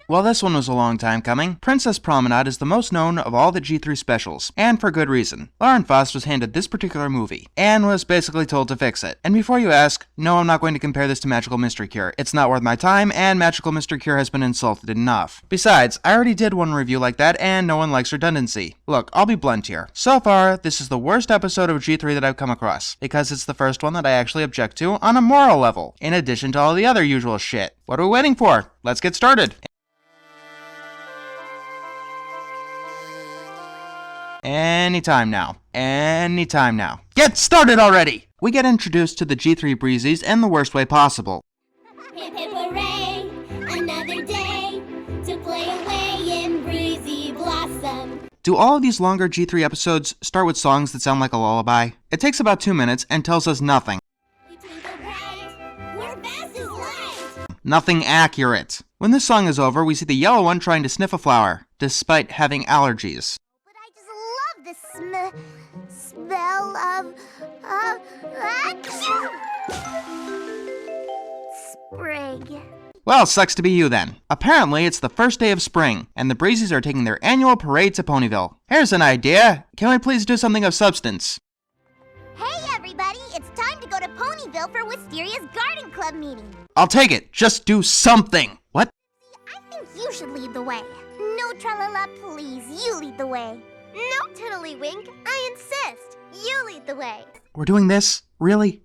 Well, this one was a long time coming. Princess Promenade is the most known of all the G3 specials, and for good reason. Lauren Faust was handed this particular movie, and was basically told to fix it. And before you ask, no, I'm not going to compare this to Magical Mystery Cure. It's not worth my time, and Magical Mystery Cure has been insulted enough. Besides, I already did one review like that, and no one likes redundancy. Look, I'll be blunt here. So far, this is the worst episode of G3 that I've come across, because it's the first one that I actually object to on a moral level, in addition to all the other usual shit. What are we waiting for? Let's get started! Anytime now. Anytime now. Get started already! We get introduced to the G3 Breezies in the worst way possible. Hip hip hooray, another day to play away in breezy blossom. Do all of these longer G3 episodes start with songs that sound like a lullaby? It takes about 2 minutes and tells us nothing. We twinkle bright, we're fast as light. Nothing accurate. When this song is over, we see the yellow one trying to sniff a flower, despite having allergies. But I just love the smell of spring. Well, sucks to be you then. Apparently, it's the first day of spring, and the Breezies are taking their annual parade to Ponyville. Here's an idea. Can we please do something of substance? Hey everybody, it's time to go to Ponyville for Wisteria's garden club meeting. I'll take it. Just do something. What? I think you should lead the way. No tra-la-la, please, you lead the way. No tiddlywink, I insist. You lead the way. We're doing this? Really?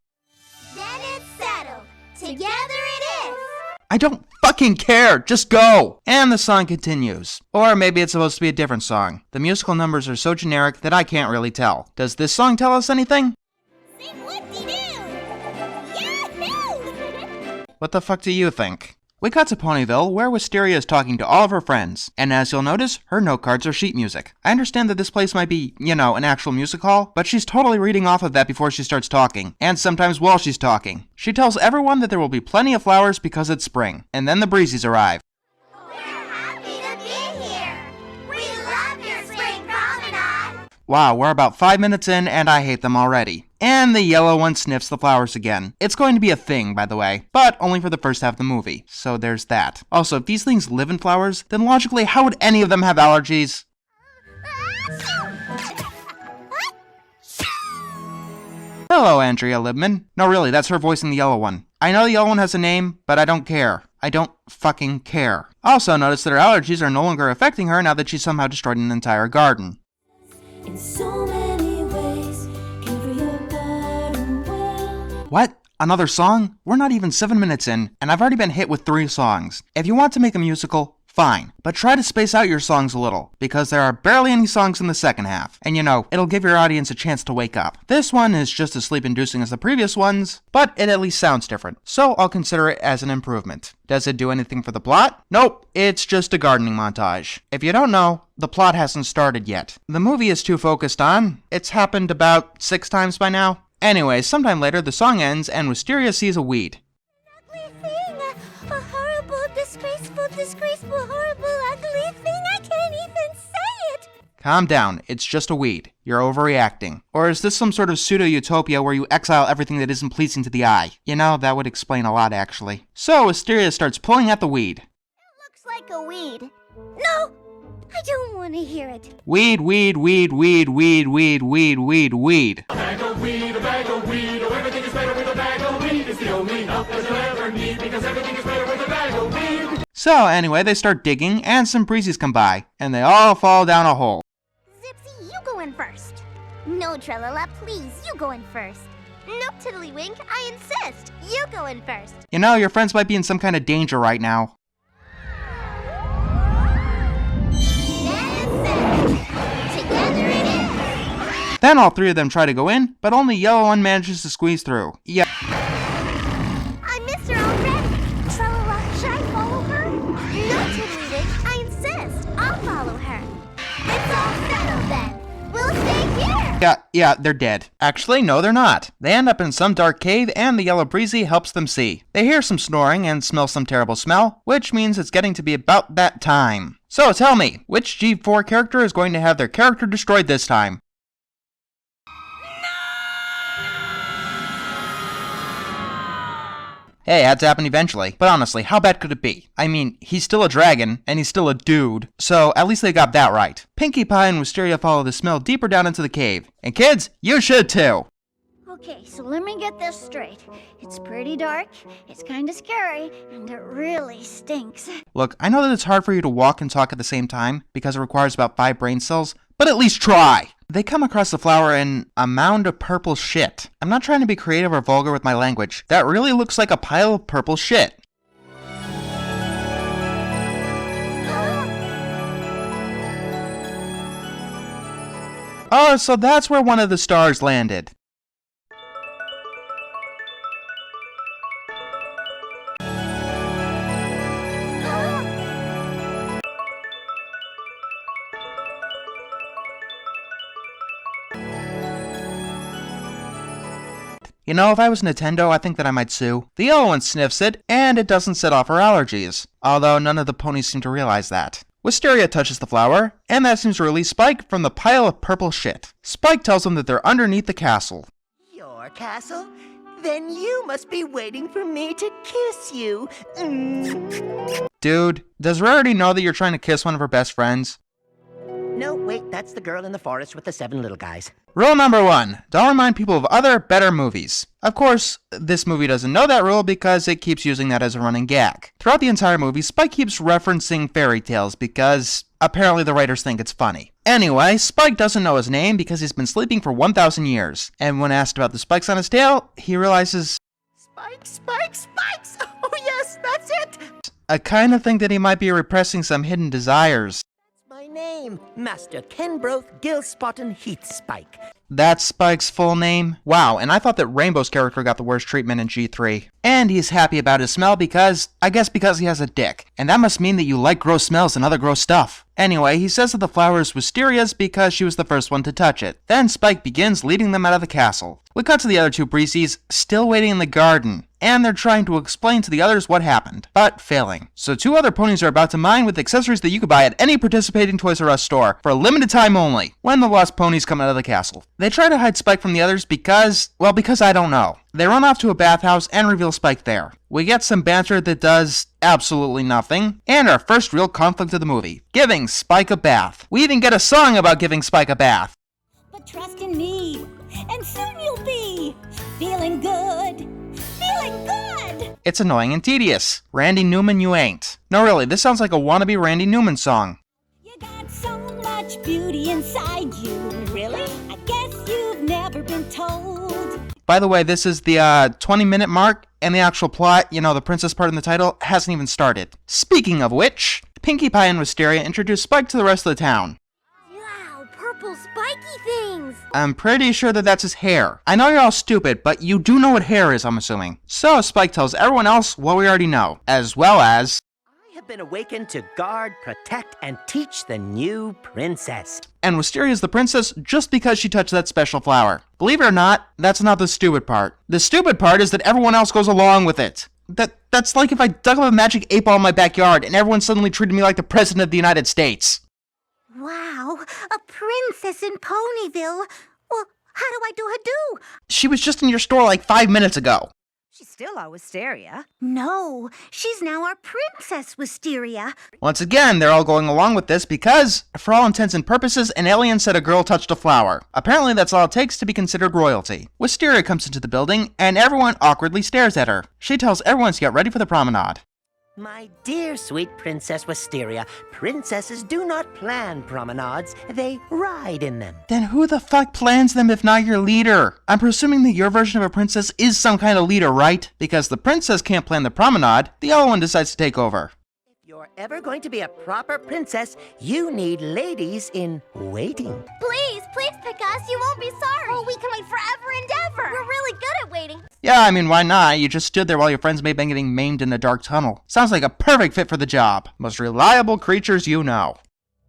Then it's settled. Together it is. I don't fucking care! Just go! And the song continues. Or maybe it's supposed to be a different song. The musical numbers are so generic that I can't really tell. Does this song tell us anything? Sing whoop-de-doo! Yahoo! What the fuck do you think? We cut to Ponyville, where Wisteria is talking to all of her friends, and as you'll notice, her note cards are sheet music. I understand that this place might be, you know, an actual music hall, but she's totally reading off of that before she starts talking, and sometimes while she's talking. She tells everyone that there will be plenty of flowers because it's spring, and then the Breezies arrive. We're happy to be here. We love your spring promenade. Wow, we're about 5 minutes in, and I hate them already. And the yellow one sniffs the flowers again. It's going to be a thing, by the way, but only for the first half of the movie, so there's that. Also, if these things live in flowers, then logically, how would any of them have allergies? Hello, Andrea Libman. No, really, that's her voicing the yellow one. I know the yellow one has a name, but I don't care. I don't fucking care. Also, notice that her allergies are no longer affecting her now that she's somehow destroyed an entire garden. In so many ways, cover your garden well. What? Another song? We're not even 7 minutes in, and I've already been hit with 3 songs. If you want to make a musical, fine. But try to space out your songs a little, because there are barely any songs in the second half. And you know, it'll give your audience a chance to wake up. This one is just as sleep-inducing as the previous ones, but it at least sounds different. So I'll consider it as an improvement. Does it do anything for the plot? Nope, it's just a gardening montage. If you don't know, the plot hasn't started yet. The movie is too focused on. It's happened about 6 times by now. Anyway, sometime later, the song ends and Wisteria sees a weed. Ugly thing, a horrible, disgraceful, horrible, ugly thing. I can't even say it. Calm down, it's just a weed. You're overreacting. Or is this some sort of pseudo-utopia where you exile everything that isn't pleasing to the eye? You know, that would explain a lot, actually. So, Wisteria starts pulling at the weed. It looks like a weed. No, I don't want to hear it. Weed, weed, weed, weed, weed, weed, weed, weed, weed. A bag of weed, oh, everything is better with a bag of weed. It's the only help that you'll ever need, because everything is better with a bag of weed. So anyway, they start digging, and some breezes come by, and they all fall down a hole. Zipsy, you go in first. No, Tralala, please, you go in first. No, Tiddlywink, I insist. You go in first. You know, your friends might be in some kind of danger right now. Together it is. Then all 3 of them try to go in, but only yellow one manages to squeeze through. Yeah. I missed her already. Tralala, should I follow her? No, Tiddlywink, I insist. I'll follow her. It's all settled then. We'll stay here. Yeah, they're dead. Actually, no, they're not. They end up in some dark cave, and the yellow breezy helps them see. They hear some snoring and smell some terrible smell, which means it's getting to be about that time. So tell me, which G4 character is going to have their character destroyed this time? Hey, it had to happen eventually. But honestly, how bad could it be? I mean, he's still a dragon, and he's still a dude. So at least they got that right. Pinkie Pie and Wisteria follow the smell deeper down into the cave. And kids, you should too! Okay, so let me get this straight. It's pretty dark, it's kinda scary, and it really stinks. Look, I know that it's hard for you to walk and talk at the same time, because it requires about 5 brain cells, but at least try! They come across the flower in a mound of purple shit. I'm not trying to be creative or vulgar with my language. That really looks like a pile of purple shit. Oh, so that's where one of the stars landed. You know, if I was Nintendo, I think that I might sue. The yellow one sniffs it, and it doesn't set off her allergies. Although none of the ponies seem to realize that. Wisteria touches the flower, and that seems to release Spike from the pile of purple shit. Spike tells them that they're underneath the castle. Your castle? Then you must be waiting for me to kiss you. Dude, does Rarity know that you're trying to kiss one of her best friends? No, wait, that's the girl in the forest with the 7 little guys. Rule number 1, don't remind people of other, better movies. Of course, this movie doesn't know that rule because it keeps using that as a running gag. Throughout the entire movie, Spike keeps referencing fairy tales because apparently the writers think it's funny. Anyway, Spike doesn't know his name because he's been sleeping for 1,000 years. And when asked about the spikes on his tail, he realizes... Spikes! Oh yes, that's it! I kind of think that he might be repressing some hidden desires. My name, Master Kenbroth Gilspotton Heathspike. That's Spike's full name? Wow, and I thought that Rainbow's character got the worst treatment in G3. And he's happy about his smell because he has a dick. And that must mean that you like gross smells and other gross stuff. Anyway, he says that the flower is Wisteria's because she was the first one to touch it. Then Spike begins leading them out of the castle. We cut to the other 2 Breezies, still waiting in the garden. And they're trying to explain to the others what happened, but failing. So 2 other ponies are about to mine with accessories that you could buy at any participating Toys R Us store, for a limited time only, when the lost ponies come out of the castle. They try to hide Spike from the others because I don't know. They run off to a bathhouse and reveal Spike there. We get some banter that does absolutely nothing, and our first real conflict of the movie, giving Spike a bath. We even get a song about giving Spike a bath. But trust in me, and soon you'll be feeling good. Feeling good! It's annoying and tedious. Randy Newman, you ain't. No, really, this sounds like a wannabe Randy Newman song. You got so much beauty inside you. Really? I guess you've never been told. By the way, this is the 20-minute mark, and the actual plot, you know, the princess part in the title, hasn't even started. Speaking of which, Pinkie Pie and Wisteria introduce Spike to the rest of the town. Wow, purple spiky things! I'm pretty sure that that's his hair. I know you're all stupid, but you do know what hair is, I'm assuming. So Spike tells everyone else what we already know, as well as... I have been awakened to guard, protect, and teach the new princess. And Wisteria's the princess just because she touched that special flower. Believe it or not, that's not the stupid part. The stupid part is that everyone else goes along with it. That's like if I dug up a magic 8-ball in my backyard and everyone suddenly treated me like the president of the United States. Wow, a princess in Ponyville. Well, how do I do her do? She was just in your store like 5 minutes ago. She's still our Wisteria. No, she's now our Princess Wisteria. Once again, they're all going along with this because, for all intents and purposes, an alien said a girl touched a flower. Apparently that's all it takes to be considered royalty. Wisteria comes into the building, and everyone awkwardly stares at her. She tells everyone to get ready for the promenade. My dear sweet Princess Wisteria, princesses do not plan promenades, they ride in them. Then who the fuck plans them if not your leader? I'm presuming that your version of a princess is some kind of leader, right? Because the princess can't plan the promenade, the other one decides to take over. If you're ever going to be a proper princess, you need ladies in waiting. Please pick us. You won't be sorry. Oh, we can wait forever and ever. We're really good at waiting. Yeah, I mean, why not? You just stood there while your friends may have been getting maimed in a dark tunnel. Sounds like a perfect fit for the job. Most reliable creatures you know.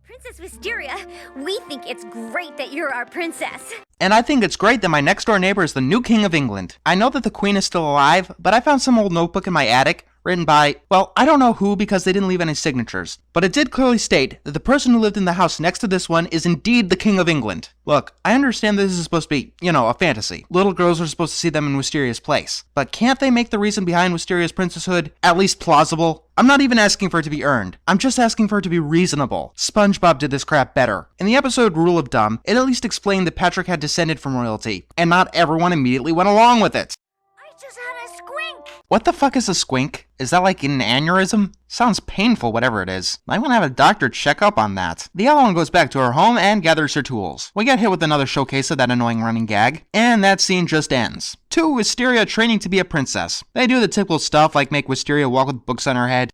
Princess Wisteria, we think it's great that you're our princess. And I think it's great that my next door neighbor is the new king of England. I know that the queen is still alive, but I found some old notebook in my attic written by, well, I don't know who because they didn't leave any signatures, but it did clearly state that the person who lived in the house next to this one is indeed the King of England. Look, I understand this is supposed to be, a fantasy. Little girls are supposed to see them in Wisteria's place, but can't they make the reason behind Wisteria's princesshood at least plausible? I'm not even asking for it to be earned. I'm just asking for it to be reasonable. SpongeBob did this crap better. In the episode Rule of Dumb, it at least explained that Patrick had descended from royalty, and not everyone immediately went along with it. I just had a squink. What the fuck is a squink? Is that like an aneurysm? Sounds painful, whatever it is. I want to have a doctor check up on that. The yellow one goes back to her home and gathers her tools. We get hit with another showcase of that annoying running gag, and that scene just ends. To Wisteria training to be a princess. They do the typical stuff like make Wisteria walk with books on her head.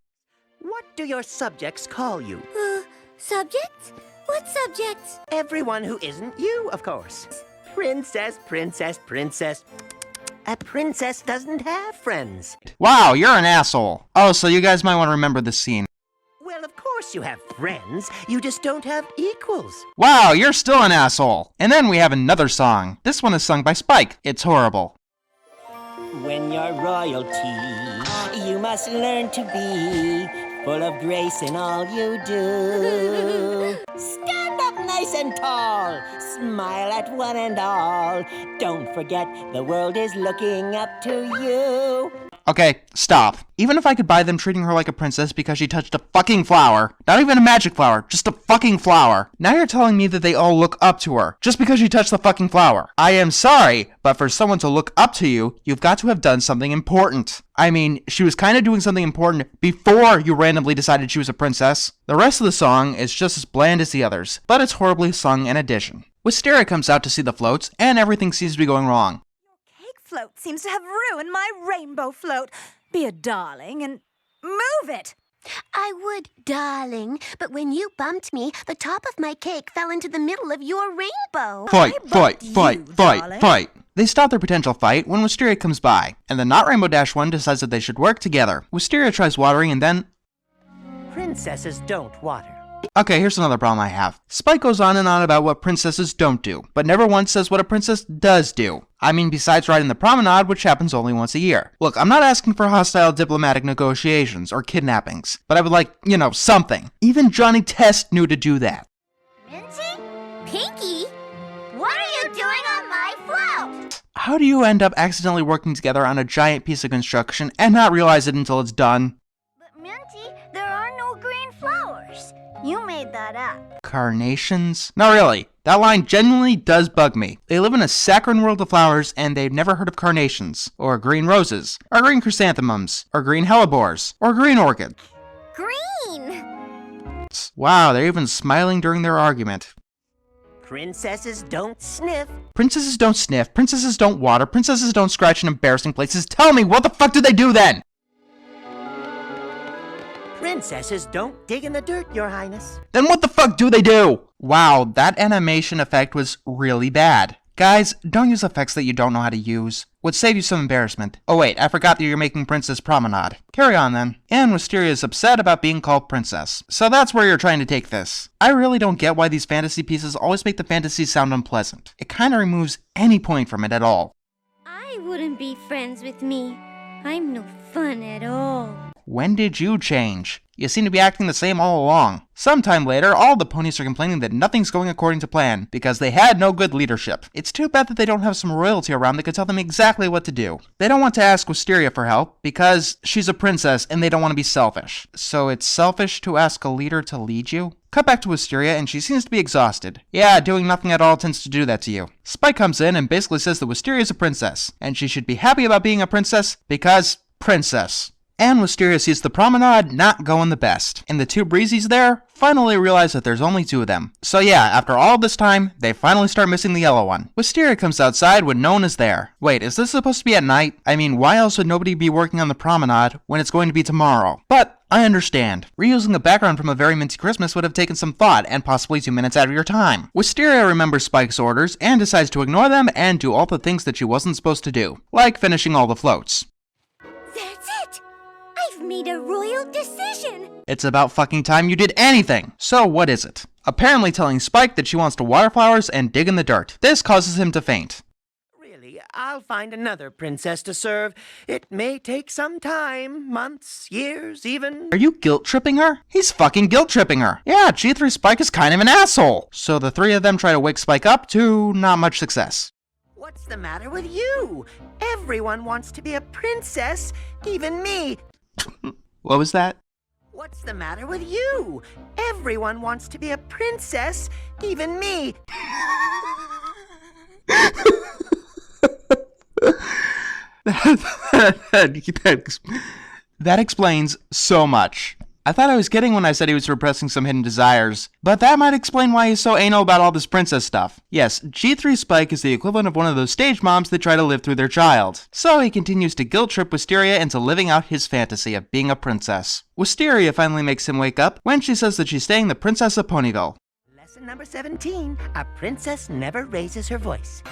What do your subjects call you? Subjects? What subjects? Everyone who isn't you, of course. Princess, princess, princess. A princess doesn't have friends. Wow, you're an asshole. Oh, so you guys might want to remember this scene. Well, of course you have friends. You just don't have equals. Wow, you're still an asshole. And then we have another song. This one is sung by Spike. It's horrible. When you're royalty, you must learn to be full of grace in all you do. Stand up nice and tall, smile at one and all. Don't forget the world is looking up to you. Okay, stop. Even if I could buy them treating her like a princess because she touched a fucking flower, not even a magic flower, just a fucking flower, now you're telling me that they all look up to her just because she touched the fucking flower. I am sorry, but for someone to look up to you, you've got to have done something important. I mean, she was kind of doing something important before you randomly decided she was a princess. The rest of the song is just as bland as the others, but it's horribly sung in addition. Wisteria comes out to see the floats, and everything seems to be going wrong. Cake float seems to have ruined my rainbow float. Be a darling and move it. I would, darling, but when you bumped me, the top of my cake fell into the middle of your rainbow. Fight, fight, bumped fight, you, fight, darling. fight. They stop their potential fight when Wisteria comes by, and the not Rainbow Dash one decides that they should work together. Wisteria tries watering and then... Princesses don't water. Okay, here's another problem I have. Spike goes on and on about what princesses don't do, but never once says what a princess does do. I mean, besides riding the promenade, which happens only once a year. Look, I'm not asking for hostile diplomatic negotiations or kidnappings, but I would like, something. Even Johnny Test knew to do that. Minty? Pinky? What are you doing on my float? How do you end up accidentally working together on a giant piece of construction and not realize it until it's done? But Minty, there are no green flowers. You made that up. Carnations? No, really. That line genuinely does bug me. They live in a saccharine world of flowers, and they've never heard of carnations, or green roses, or green chrysanthemums, or green hellebores, or green orchids. Green! Wow, they're even smiling during their argument. Princesses don't sniff. Princesses don't sniff, princesses don't water, princesses don't scratch in embarrassing places. Tell me, what the fuck do they do then? Princesses don't dig in the dirt, Your Highness. Then what the fuck do they do? Wow, that animation effect was really bad. Guys, don't use effects that you don't know how to use. Would save you some embarrassment. Oh wait, I forgot that you're making Princess Promenade. Carry on then. And Wisteria is upset about being called princess. So that's where you're trying to take this. I really don't get why these fantasy pieces always make the fantasy sound unpleasant. It kinda removes any point from it at all. I wouldn't be friends with me. I'm no fun at all. When did you change? You seem to be acting the same all along. Sometime later, all the ponies are complaining that nothing's going according to plan because they had no good leadership. It's too bad that they don't have some royalty around that could tell them exactly what to do. They don't want to ask Wisteria for help because she's a princess and they don't want to be selfish. So it's selfish to ask a leader to lead you? Cut back to Wisteria and she seems to be exhausted. Yeah, doing nothing at all tends to do that to you. Spike comes in and basically says that Wisteria is a princess and she should be happy about being a princess because princess. And Wisteria sees the promenade not going the best. And the two Breezies there finally realize that there's only two of them. So yeah, after all this time, they finally start missing the yellow one. Wisteria comes outside when no one is there. Wait, is this supposed to be at night? I mean, why else would nobody be working on the promenade when it's going to be tomorrow? But I understand. Reusing the background from A Very Minty Christmas would have taken some thought and possibly 2 minutes out of your time. Wisteria remembers Spike's orders and decides to ignore them and do all the things that she wasn't supposed to do, like finishing all the floats. That's it! I've made a royal decision! It's about fucking time you did anything! So what is it? Apparently telling Spike that she wants to water flowers and dig in the dirt. This causes him to faint. Really, I'll find another princess to serve. It may take some time, months, years, even. Are you guilt-tripping her? He's fucking guilt-tripping her. Yeah, G3 Spike is kind of an asshole. So the three of them try to wake Spike up to not much success. What's the matter with you? Everyone wants to be a princess, even me. What was that? What's the matter with you? Everyone wants to be a princess, even me. That explains so much. I thought I was kidding when I said he was repressing some hidden desires, but that might explain why he's so anal about all this princess stuff. Yes, G3 Spike is the equivalent of one of those stage moms that try to live through their child. So he continues to guilt trip Wisteria into living out his fantasy of being a princess. Wisteria finally makes him wake up when she says that she's staying the Princess of Ponyville. Lesson number 17, a princess never raises her voice.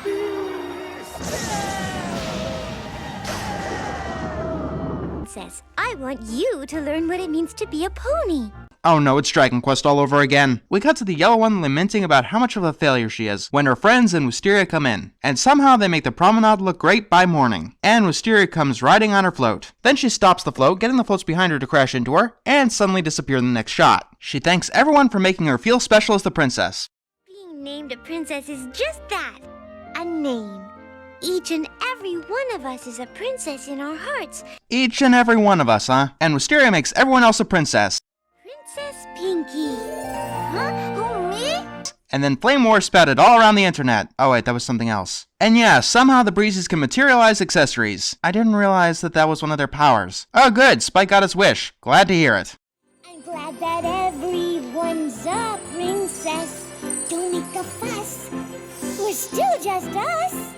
Princess, I want you to learn what it means to be a pony. Oh no, it's Dragon Quest all over again. We cut to the yellow one lamenting about how much of a failure she is when her friends and Wisteria come in, and somehow they make the promenade look great by morning, and Wisteria comes riding on her float. Then she stops the float, getting the floats behind her to crash into her, and suddenly disappear in the next shot. She thanks everyone for making her feel special as the princess. Being named a princess is just that, a name. Each and every one of us is a princess in our hearts. Each and every one of us, huh? And Wisteria makes everyone else a princess. Princess Pinky. Huh? Who, me? And then flame war spouted all around the internet. Oh wait, that was something else. And yeah, somehow the Breezies can materialize accessories. I didn't realize that that was one of their powers. Oh good, Spike got his wish. Glad to hear it. I'm glad that everyone's a princess. Don't make a fuss. We're still just us.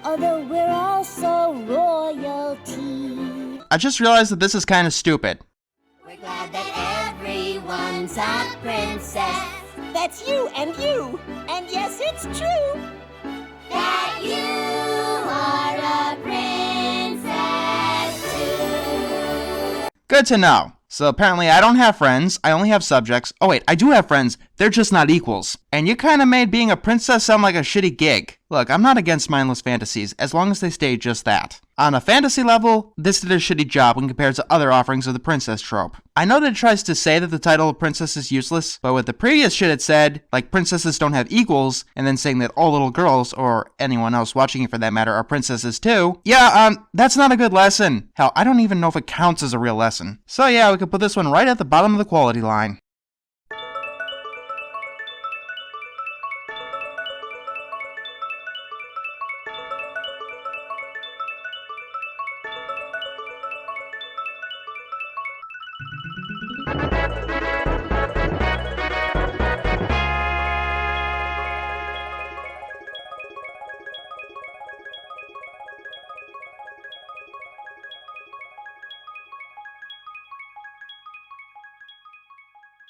Although we're also royalty. I just realized that this is kind of stupid. We're glad that everyone's a princess. That's you. And yes, it's true. That you are a princess too. Good to know. So apparently I don't have friends, I only have subjects. Oh wait, I do have friends, they're just not equals. And you kinda made being a princess sound like a shitty gig. Look, I'm not against mindless fantasies, as long as they stay just that. On a fantasy level, this did a shitty job when compared to other offerings of the princess trope. I know that it tries to say that the title of princess is useless, but with the previous shit it said, like princesses don't have equals, and then saying that all little girls, or anyone else watching it for that matter, are princesses too, that's not a good lesson. Hell, I don't even know if it counts as a real lesson. So yeah, we could put this one right at the bottom of the quality line.